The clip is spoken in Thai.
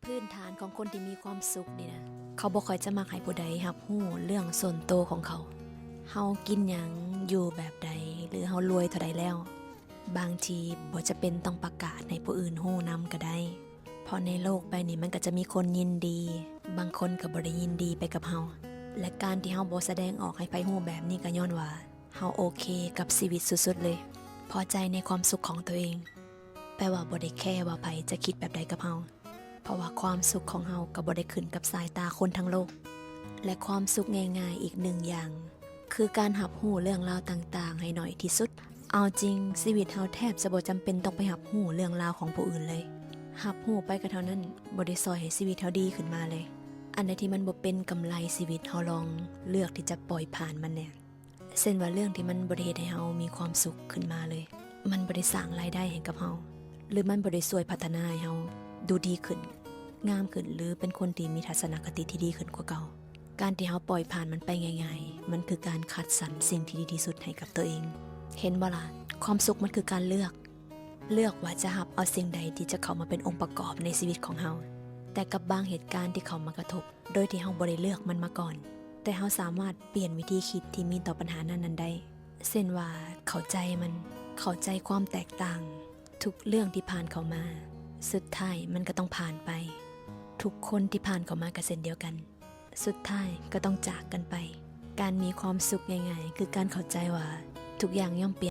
พื้นฐานของคนที่มีความสุขนี่นะเขาบ่ค่อยจะมักให้ผู้ใดรับรู้เรื่องส่วนตัวของเขาเฮากินหยังอยู่แบบใดหรือเฮารวยเท่าใดแล้วบางทีบ่จะเป็นต้องประกาศให้ผู้อื่นรู้นำก็ได้เพราะในโลกใบนี้มันก็จะมีคนยินดีบางคนก็บ่ได้ยินดีไปกับเฮาและการที่เฮาบ่แสดงออกให้ไผรู้แบบนี้ก็ย้อนว่าเฮาโอเคกับชีวิตสุดๆเลยพอใจในความสุขของตัวเองแปลว่าบ่ได้แคร์ว่าไผจะคิดแบบใดกับเฮาเพราะว่าความสุขของเฮาก็บ่ได้ขึ้นกับสายตาคนทั้งโลกและความสุขง่ายๆอีกหนึ่งอย่างคือการรับรู้เรื่องราวต่างๆให้น้อยที่สุดเอาจริงชีวิตเฮาแทบจะบ่จำเป็นต้องไปรับรู้เรื่องราวของผู้อื่นเลยรับรู้ไปก็เท่านั้นบ่ได้ช่วยให้ชีวิตเฮาดีขึ้นมาเลยอันใดที่มันบ่เป็นกำไรชีวิตเฮาลองเลือกที่จะปล่อยผ่านมันแน่เช่นว่าเรื่องที่มันบ่ได้เฮ็ดให้เฮามีความสุขขึ้นมาเลยมันบ่ได้สร้างรายได้ให้กับเฮาหรือมันบ่ได้ช่วยพัฒนาให้เฮาดูดีขึ้นงามขึ้นหรือเป็นคนที่มีทัศนคติที่ดีขึ้นกว่าเก่าการที่เฮาปล่อยผ่านมันไปง่ายๆมันคือการคัดสรรสิ่งที่ดีที่สุดให้กับตัวเองเห็นบ่ล่ะความสุขมันคือการเลือกว่าจะรับเอาสิ่งใดที่จะเข้ามาเป็นองค์ประกอบในชีวิตของเฮาแต่กับบางเหตุการณ์ที่เข้ามากระทบโดยที่เฮาบ่ได้เลือกมันมาก่อนแต่เฮาสามารถเปลี่ยนวิธีคิดที่มีต่อปัญหานั้นๆได้เช่นว่าเข้าใจความแตกต่างทุกเรื่องที่ผ่านเข้ามาสุดท้ายมันก็ต้องผ่านไปทุกคนที่ผ่านเข้ามาก็เช่นเดียวกันสุดท้ายก็ต้องจากกันไปการมีความสุขง่ายๆคือการเข้าใจว่าทุกอย่างย่อมเปลี่ยน